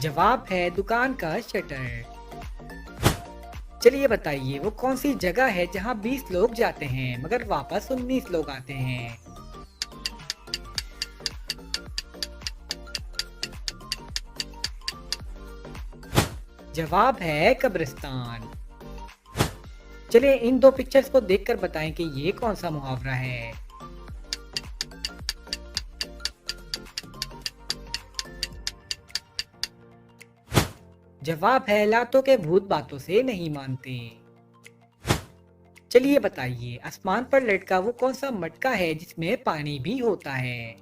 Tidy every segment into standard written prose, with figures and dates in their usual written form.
जवाब है दुकान का शटर। चलिए बताइए वो कौन सी जगह है जहां 20 लोग जाते हैं मगर वापस 19 लोग आते हैं। जवाब है कब्रिस्तान। चलिए इन दो पिक्चर्स को देखकर बताएं कि ये कौन सा मुहावरा है। जवाब है लातों के भूत बातों से नहीं मानते। चलिए बताइए आसमान पर लटका वो कौन सा मटका है जिसमें पानी भी होता है।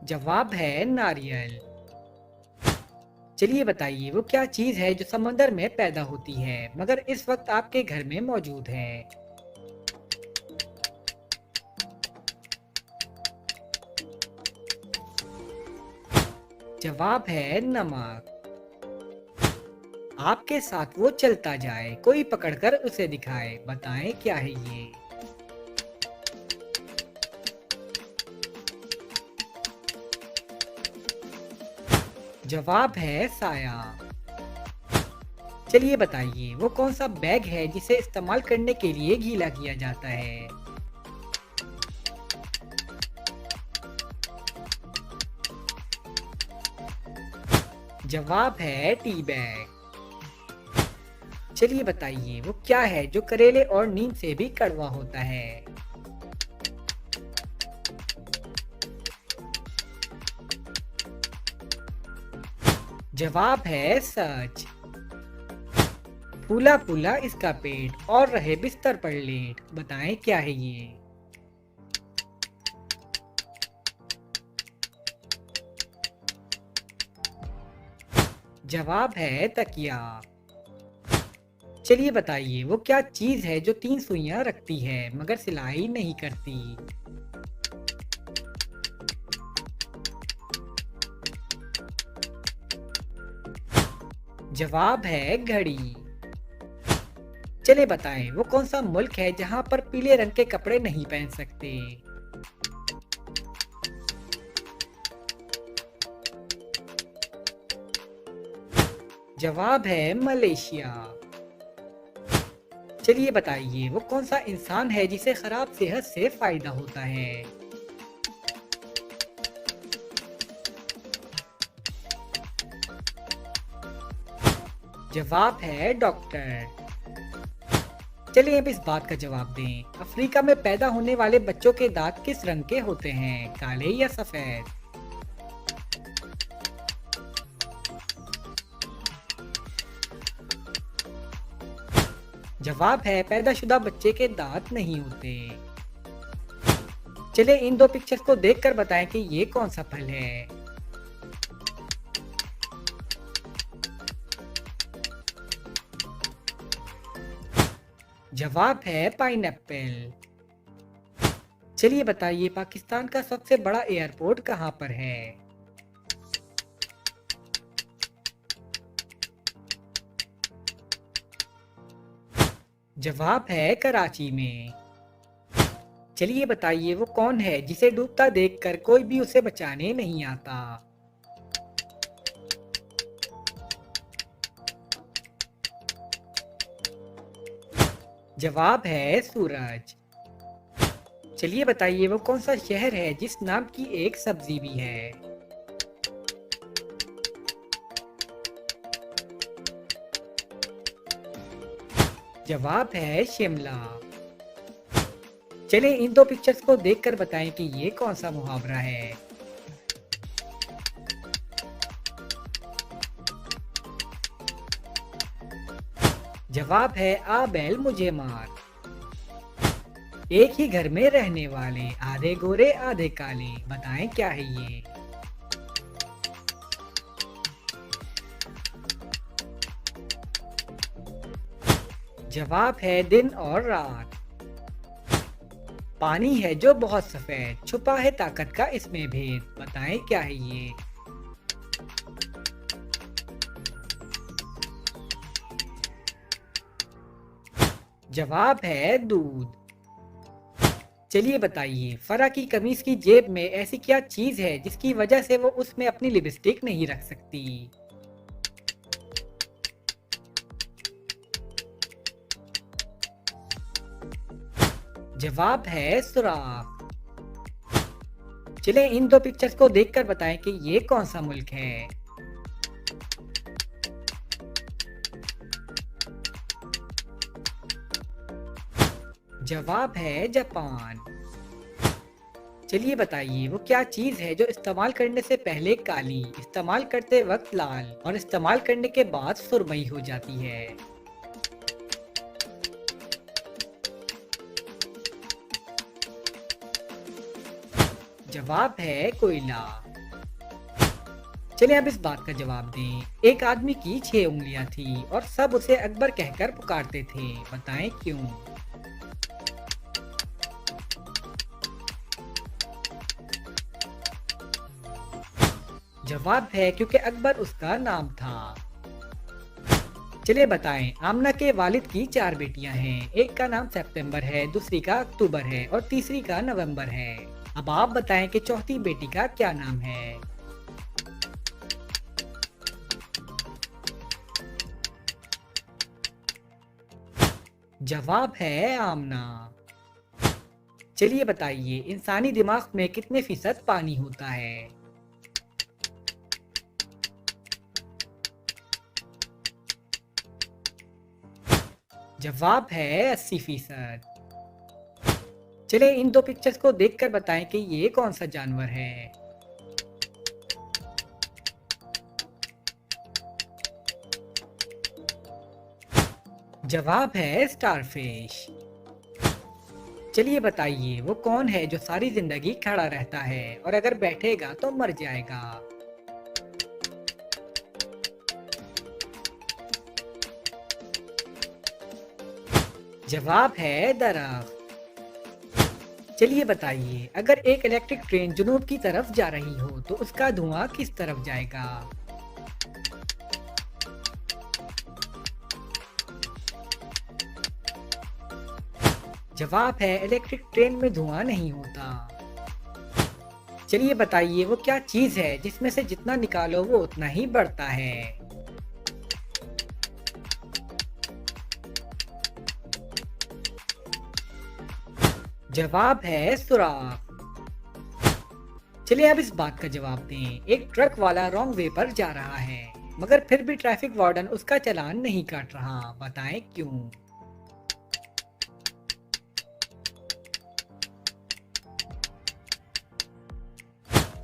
जवाब है नारियल। चलिए बताइए वो क्या चीज है जो समंदर में पैदा होती है मगर इस वक्त आपके घर में मौजूद है। जवाब है नमक। आपके साथ वो चलता जाए कोई पकड़कर उसे दिखाए, बताएं क्या है ये। जवाब है साया। चलिए बताइए वो कौन सा बैग है जिसे इस्तेमाल करने के लिए गीला किया जाता है। जवाब है टी बैग। चलिए बताइए वो क्या है जो करेले और नीम से भी कड़वा होता है। जवाब है सच। फूला फूला इसका पेट और रहे बिस्तर पर लेट, बताएं क्या है ये। जवाब है तकिया। चलिए बताइए वो क्या चीज है जो 3 सुइयां रखती है मगर सिलाई नहीं करती। जवाब है घड़ी। चलिए बताएं वो कौन सा मुल्क है जहां पर पीले रंग के कपड़े नहीं पहन सकते। जवाब है मलेशिया। चलिए बताइए वो कौन सा इंसान है जिसे खराब सेहत से फायदा होता है। जवाब है डॉक्टर। चलिए अब इस बात का जवाब दें, अफ्रीका में पैदा होने वाले बच्चों के दांत किस रंग के होते हैं, काले या सफेद। जवाब है पैदाशुदा बच्चे के दांत नहीं होते। चलिए इन दो पिक्चर्स को देखकर बताएं कि ये कौन सा फल है। जवाब है पाइनएप्पल। चलिए बताइए पाकिस्तान का सबसे बड़ा एयरपोर्ट कहां पर है। जवाब है कराची में। चलिए बताइए वो कौन है जिसे डूबता देखकर कोई भी उसे बचाने नहीं आता। जवाब है सूरज। चलिए बताइए वो कौन सा शहर है जिस नाम की एक सब्जी भी है। जवाब है शिमला। चलिए इन दो पिक्चर्स को देखकर बताएं कि ये कौन सा मुहावरा है। जवाब है आ बैल मुझे मार। एक ही घर में रहने वाले आधे गोरे आधे काले, बताएं क्या है ये। जवाब है दिन और रात। पानी है जो बहुत सफेद, छुपा है ताकत का इसमें भेद, बताएं क्या है ये। जवाब है दूध। चलिए बताइए, फरा की कमीज की जेब में ऐसी क्या चीज है जिसकी वजह से वो उसमें अपनी लिपस्टिक नहीं रख सकती? जवाब है सुराख। चलिए इन दो पिक्चर्स को देखकर बताएं कि ये कौन सा मुल्क है। जवाब है जापान। चलिए बताइए वो क्या चीज है जो इस्तेमाल करने से पहले काली, इस्तेमाल करते वक्त लाल और इस्तेमाल करने के बाद सुरमई हो जाती है? जवाब है कोयला। चलिए अब इस बात का जवाब दें। एक आदमी की 6 उंगलियां थी और सब उसे अकबर कहकर पुकारते थे, बताएं क्यों? जवाब है क्योंकि अकबर उसका नाम था। चलिए बताएं, आमना के वालिद की 4 बेटियां हैं। एक का नाम सितंबर है, दूसरी का अक्टूबर है और तीसरी का नवंबर है। अब आप बताएं कि चौथी बेटी का क्या नाम है? जवाब है आमना। चलिए बताइए, इंसानी दिमाग में कितने फीसद पानी होता है? जवाब है 80%। चलिए इन दो पिक्चर्स को देखकर बताएं कि ये कौन सा जानवर है। जवाब है स्टारफिश। चलिए बताइए वो कौन है जो सारी जिंदगी खड़ा रहता है और अगर बैठेगा तो मर जाएगा? जवाब है दरख्त। चलिए बताइए, अगर एक इलेक्ट्रिक ट्रेन जुनूब की तरफ जा रही हो तो उसका धुआं किस तरफ जाएगा? जवाब है इलेक्ट्रिक ट्रेन में धुआं नहीं होता। चलिए बताइए वो क्या चीज है जिसमें से जितना निकालो वो उतना ही बढ़ता है? जवाब है सुराख। चलिए अब इस बात का जवाब दें। एक ट्रक वाला रॉन्ग वे पर जा रहा है मगर फिर भी ट्रैफिक वार्डन उसका चालान नहीं काट रहा, बताएं क्यों?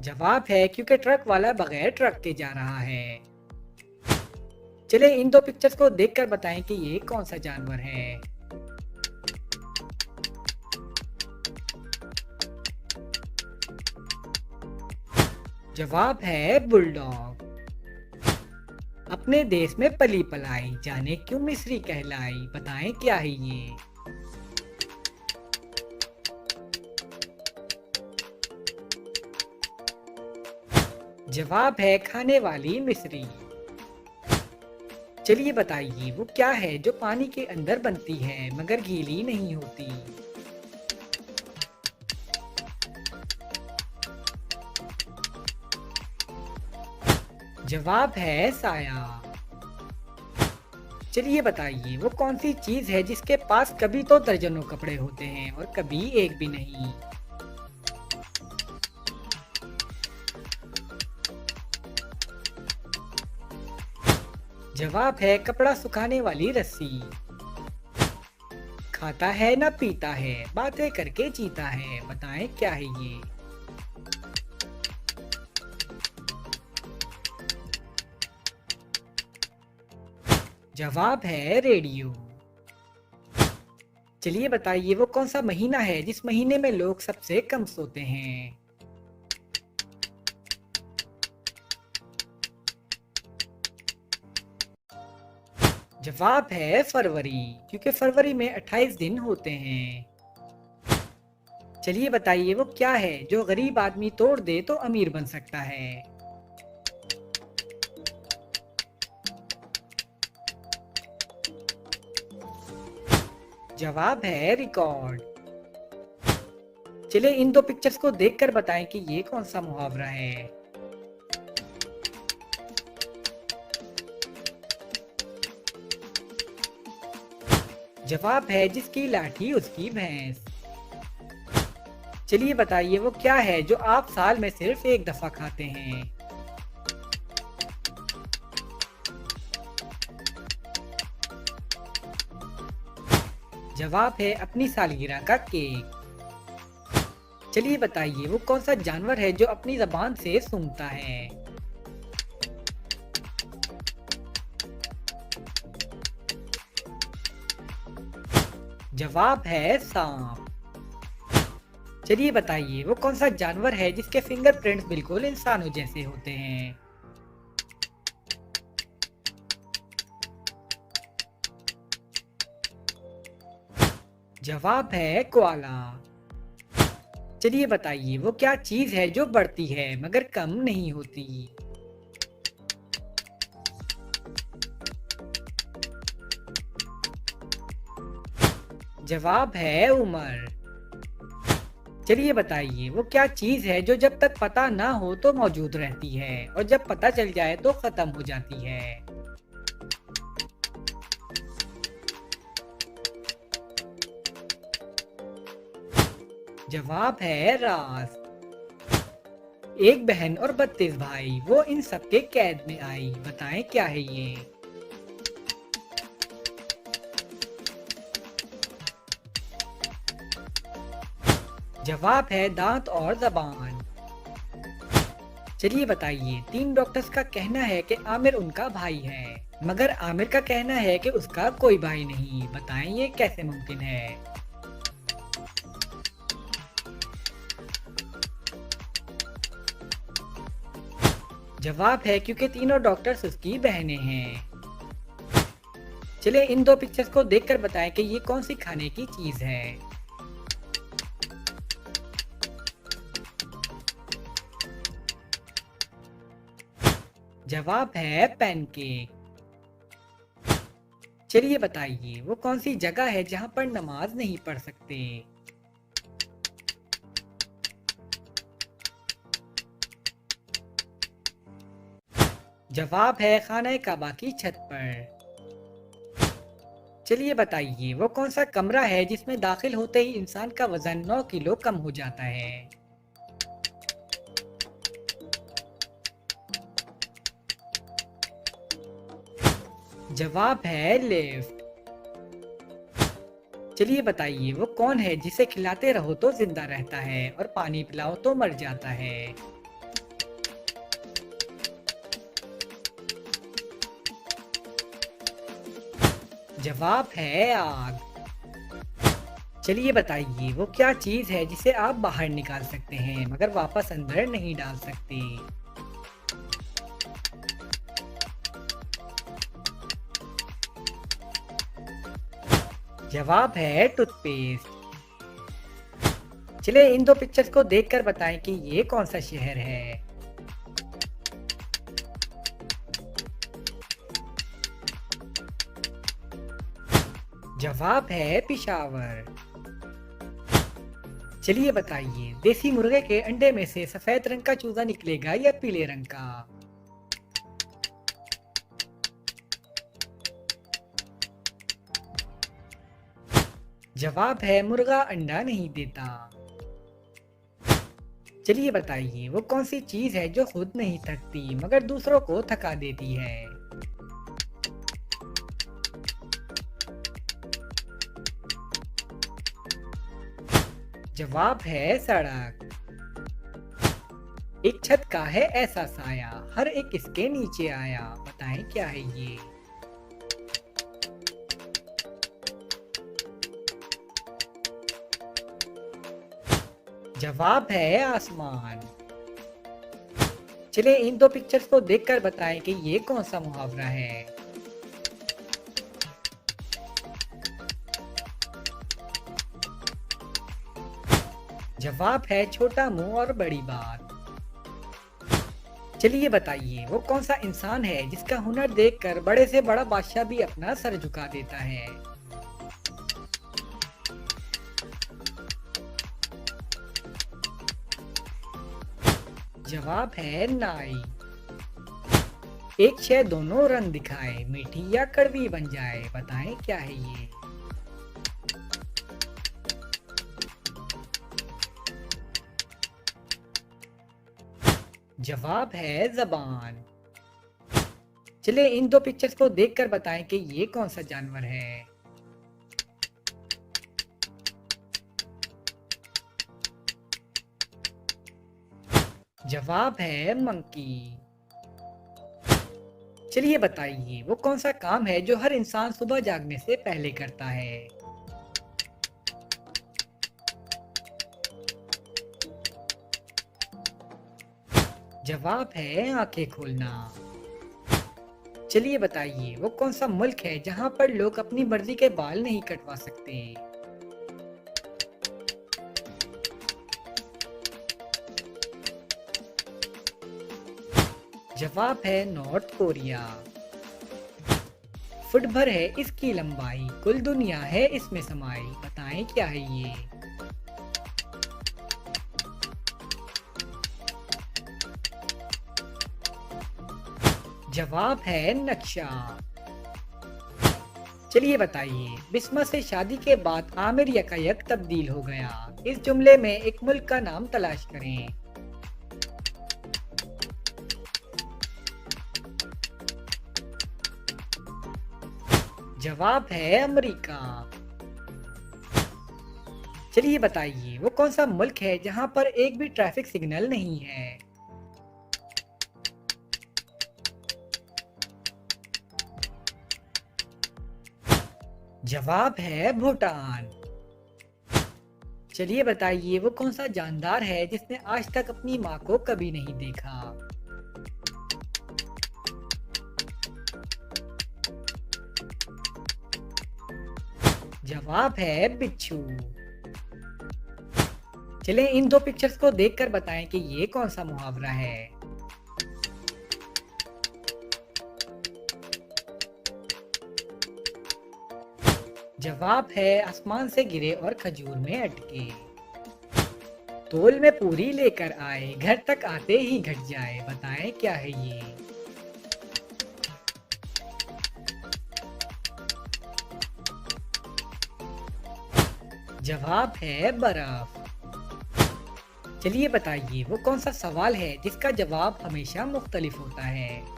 जवाब है क्योंकि ट्रक वाला बगैर ट्रक के जा रहा है। चलिए इन दो पिक्चर्स को देखकर बताएं कि ये कौन सा जानवर है। जवाब है बुलडॉग। अपने देश में पली पलाई, जाने क्यों मिस्री कहलाई, बताएं क्या है ये? जवाब है खाने वाली मिस्री। चलिए बताइए वो क्या है जो पानी के अंदर बनती है मगर गीली नहीं होती? जवाब है साया। चलिए बताइए वो कौन सी चीज है जिसके पास कभी तो दर्जनों कपड़े होते हैं और कभी एक भी नहीं? जवाब है कपड़ा सुखाने वाली रस्सी। खाता है ना पीता है, बातें करके जीता है, बताएं क्या है ये? जवाब है रेडियो। चलिए बताइए वो कौन सा महीना है जिस महीने में लोग सबसे कम सोते हैं? जवाब है फरवरी, क्योंकि फरवरी में 28 दिन होते हैं। चलिए बताइए वो क्या है जो गरीब आदमी तोड़ दे तो अमीर बन सकता है? जवाब है रिकॉर्ड। चलिए इन दो पिक्चर्स को देखकर बताएं कि ये कौन सा मुहावरा है। जवाब है जिसकी लाठी उसकी भैंस। चलिए बताइए वो क्या है जो आप साल में सिर्फ एक दफा खाते हैं। जवाब है अपनी सालगिरह का केक। चलिए बताइए वो कौन सा जानवर है जो अपनी जबान से सूंघता है। जवाब है सांप। चलिए बताइए वो कौन सा जानवर है जिसके फिंगरप्रिंट्स बिल्कुल इंसानों जैसे होते हैं। जवाब है कोआला। चलिए बताइए वो क्या चीज है जो बढ़ती है मगर कम नहीं होती। जवाब है उम्र। चलिए बताइए वो क्या चीज है जो जब तक पता ना हो तो मौजूद रहती है और जब पता चल जाए तो खत्म हो जाती है। जवाब है राज। एक बहन और 32 भाई वो इन सबके कैद में आई, बताएं क्या है ये। जवाब है दांत और जबान। चलिए बताइए 3 डॉक्टर्स का कहना है कि आमिर उनका भाई है मगर आमिर का कहना है कि उसका कोई भाई नहीं, बताएं ये कैसे मुमकिन है। जवाब है क्योंकि तीनों डॉक्टर्स उसकी बहनें हैं। चलिए इन दो पिक्चर्स को देखकर बताएं कि ये कौन सी खाने की चीज है। जवाब है पैनकेक। चलिए बताइए वो कौन सी जगह है जहां पर नमाज नहीं पढ़ सकते। जवाब है खाना काबा की छत पर। चलिए बताइए वो कौन सा कमरा है जिसमें दाखिल होते ही इंसान का वजन 9 किलो कम हो जाता है। जवाब है लिफ्ट। चलिए बताइए वो कौन है जिसे खिलाते रहो तो जिंदा रहता है और पानी पिलाओ तो मर जाता है। जवाब है आग। चलिए बताइए वो क्या चीज है जिसे आप बाहर निकाल सकते हैं मगर वापस अंदर नहीं डाल सकते। जवाब है टूथपेस्ट। चलिए इन दो पिक्चर्स को देखकर बताएं कि ये कौन सा शहर है। जवाब है पिशावर। चलिए बताइए देसी मुर्गे के अंडे में से सफेद रंग का चूजा निकलेगा या पीले रंग का। जवाब है मुर्गा अंडा नहीं देता। चलिए बताइए वो कौन सी चीज है जो खुद नहीं थकती मगर दूसरों को थका देती है। जवाब है सड़क। एक छत का है ऐसा साया हर एक इसके नीचे आया, बताएं क्या है ये। जवाब है आसमान। चलिए इन दो पिक्चर्स को देखकर बताएं कि ये कौन सा मुहावरा है। जवाब है छोटा मुंह और बड़ी बात। चलिए बताइए वो कौन सा इंसान है जिसका हुनर देखकर बड़े से बड़ा बादशाह भी अपना सर झुका देता है। जवाब है नाई। एक शय दोनों रंग दिखाए, मीठी या कड़वी बन जाए, बताएं क्या है ये। जवाब है ज़बान। चलिए इन दो पिक्चर्स को देखकर बताएं कि ये कौन सा जानवर है। जवाब है मंकी। चलिए बताइए वो कौन सा काम है जो हर इंसान सुबह जागने से पहले करता है। जवाब है आंखें खोलना। चलिए बताइए वो कौन सा मुल्क है जहां पर लोग अपनी मर्जी के बाल नहीं कटवा सकते। जवाब है नॉर्थ कोरिया। फुट भर है इसकी लंबाई, कुल दुनिया है इसमें समाई, बताएं क्या है ये। जवाब है नक्शा। चलिए बताइए बिस्मा से शादी के बाद आमिर यकायक तब्दील हो गया। इस जुमले में एक मुल्क का नाम तलाश करें। जवाब है अमेरिका। चलिए बताइए वो कौन सा मुल्क है जहां पर एक भी ट्रैफिक सिग्नल नहीं है। जवाब है भूटान। चलिए बताइए वो कौन सा जानदार है जिसने आज तक अपनी माँ को कभी नहीं देखा। जवाब है बिच्छू। चलिए इन दो पिक्चर्स को देखकर बताएं कि ये कौन सा मुहावरा है। जवाब है आसमान से गिरे और खजूर में अटके। तोल में पूरी लेकर आए, घर तक आते ही घट जाए, बताएं क्या है ये। जवाब है बर्फ। चलिए बताइए वो कौन सा सवाल है जिसका जवाब हमेशा मुख्तलिफ होता है।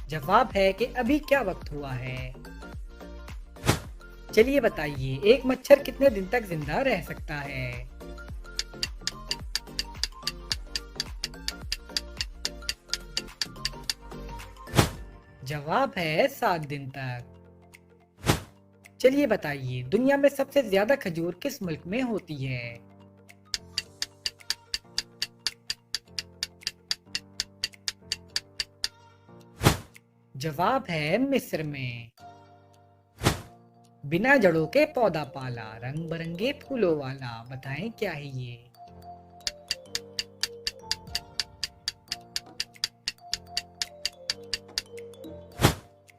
जवाब है कि अभी क्या वक्त हुआ है। चलिए बताइए एक मच्छर कितने दिन तक जिंदा रह सकता है। जवाब है 7 दिन तक। चलिए बताइए दुनिया में सबसे ज्यादा खजूर किस मुल्क में होती है। जवाब है मिस्र में। बिना जड़ों के पौधा पाला, रंग बिरंगे फूलों वाला, बताएं क्या है ये।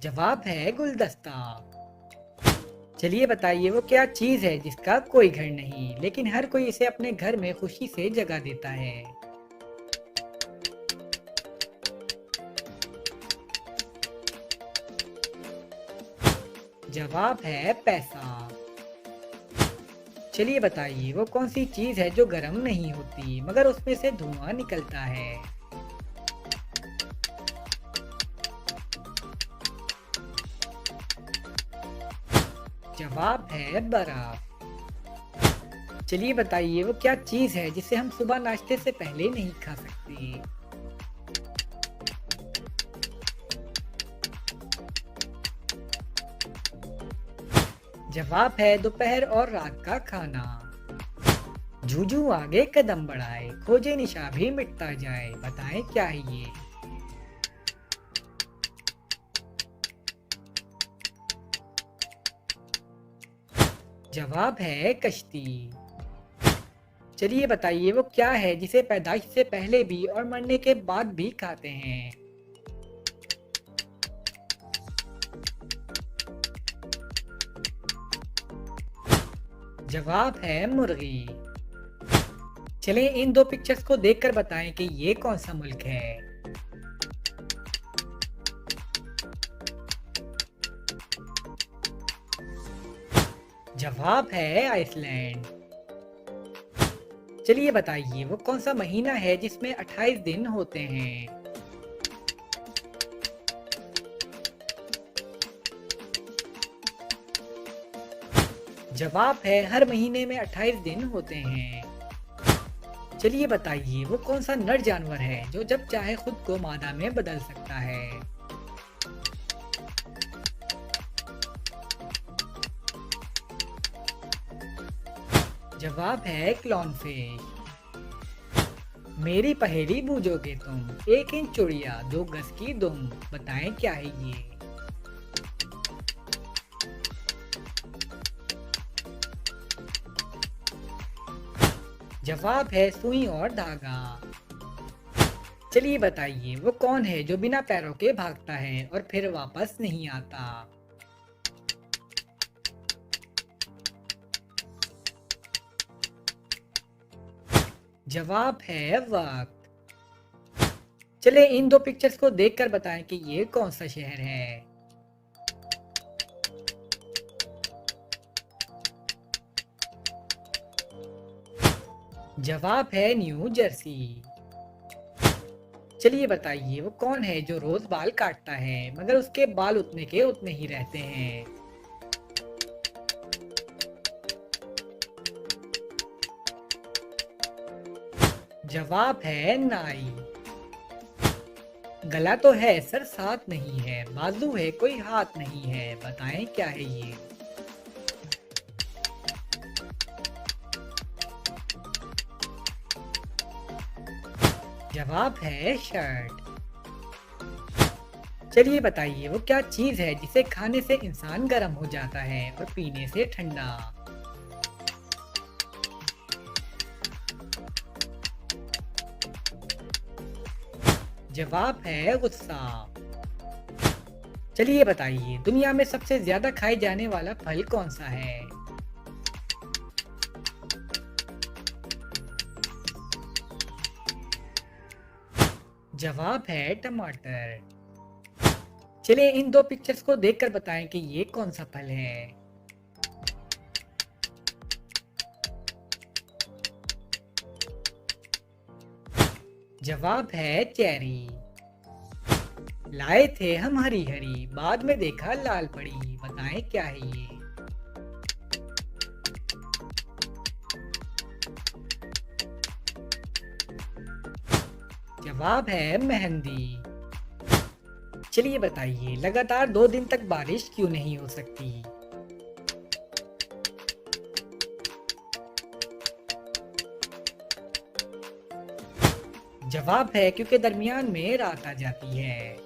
जवाब है गुलदस्ता। चलिए बताइए वो क्या चीज है जिसका कोई घर नहीं लेकिन हर कोई इसे अपने घर में खुशी से जगह देता है। जवाब है पैसा। चलिए बताइए वो कौन सी चीज है जो गर्म नहीं होती मगर उसमें से धुआं निकलता है। जवाब है बर्फ। चलिए बताइए वो क्या चीज है जिसे हम सुबह नाश्ते से पहले नहीं खा सकते। जवाब है दोपहर और रात का खाना। जूझू आगे कदम बढ़ाए, खोजे निशा भी मिटता जाए, बताएं क्या है ये। जवाब है कश्ती। चलिए बताइए वो क्या है जिसे पैदाइश से पहले भी और मरने के बाद भी खाते हैं। जवाब है मुर्गी। चलें इन दो पिक्चर्स को देखकर बताएं कि ये कौन सा मुल्क है। जवाब है आइसलैंड। चलिए बताइए वो कौन सा महीना है जिसमें 28 दिन होते हैं। जवाब है हर महीने में 28 दिन होते हैं। चलिए बताइए वो कौन सा नर जानवर है जो जब चाहे खुद को मादा में बदल सकता है। जवाब है क्लॉनफिश। मेरी पहेली बूझोगे तुम, 1 इंच चूड़िया 2 गज की दुम, बताएं क्या है ये। जवाब है सुई और धागा। चलिए बताइए वो कौन है जो बिना पैरों के भागता है और फिर वापस नहीं आता। जवाब है वक्त। चले इन दो पिक्चर्स को देखकर बताएं कि ये कौन सा शहर है। जवाब है न्यू जर्सी। चलिए बताइए वो कौन है जो रोज बाल काटता है मगर उसके बाल उतने के उतने ही रहते हैं। जवाब है नाई। गला तो है सर साथ नहीं है, बाजू है कोई हाथ नहीं है, बताएं क्या है ये। जवाब है शर्ट। चलिए बताइए वो क्या चीज है जिसे खाने से इंसान गर्म हो जाता है और पीने से ठंडा। जवाब है गुस्सा। चलिए बताइए दुनिया में सबसे ज्यादा खाए जाने वाला फल कौन सा है। जवाब है टमाटर। चलिए इन दो पिक्चर्स को देखकर बताएं कि ये कौन सा फल है। जवाब है चेरी। लाए थे हम हरी हरी, बाद में देखा लाल पड़ी, बताएं क्या है ये। जवाब है मेहंदी। चलिए बताइए लगातार 2 दिन तक बारिश क्यों नहीं हो सकती। जवाब है क्योंकि दरमियान में रात आ जाती है।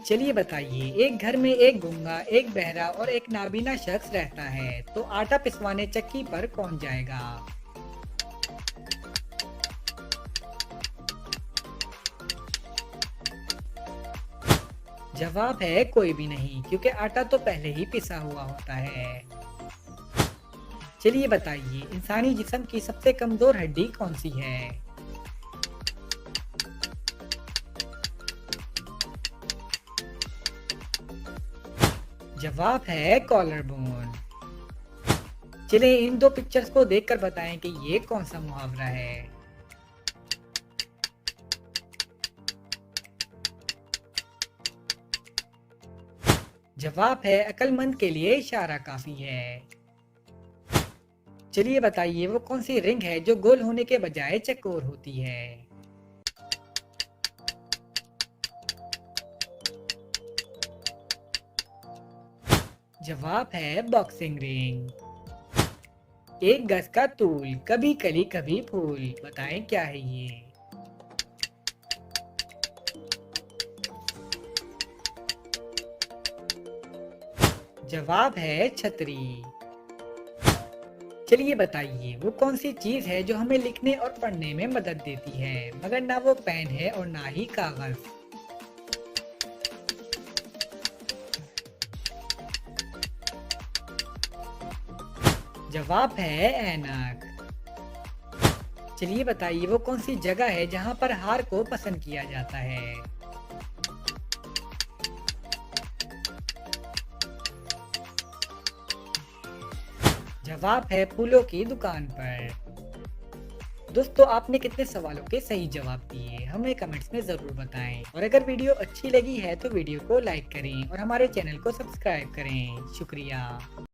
चलिए बताइए एक घर में एक गूंगा, एक बहरा और एक नाबीना शख्स रहता है, तो आटा पिसवाने चक्की पर कौन जाएगा। जवाब है कोई भी नहीं, क्योंकि आटा तो पहले ही पिसा हुआ होता है। चलिए बताइए इंसानी जिस्म की सबसे कमजोर हड्डी कौन सी है। जवाब है कॉलर बोन। चलिए इन दो पिक्चर्स को देखकर बताएं कि ये कौन सा मुहावरा है। जवाब है अक्लमंद के लिए इशारा काफी है। चलिए बताइए वो कौन सी रिंग है जो गोल होने के बजाय चकोर होती है। जवाब है बॉक्सिंग रिंग। 1 गज का तूल, कभी कली कभी फूल, बताएं क्या है ये। जवाब है छतरी। चलिए बताइए वो कौन सी चीज है जो हमें लिखने और पढ़ने में मदद देती है मगर ना वो पेन है और ना ही कागज। जवाब है ऐनक। चलिए बताइए वो कौन सी जगह है जहाँ पर हार को पसंद किया जाता है। जवाब है फूलों की दुकान पर। दोस्तों आपने कितने सवालों के सही जवाब दिए हमें कमेंट्स में ज़रूर बताएं और अगर वीडियो अच्छी लगी है तो वीडियो को लाइक करें और हमारे चैनल को सब्सक्राइब करें। शुक्रिया।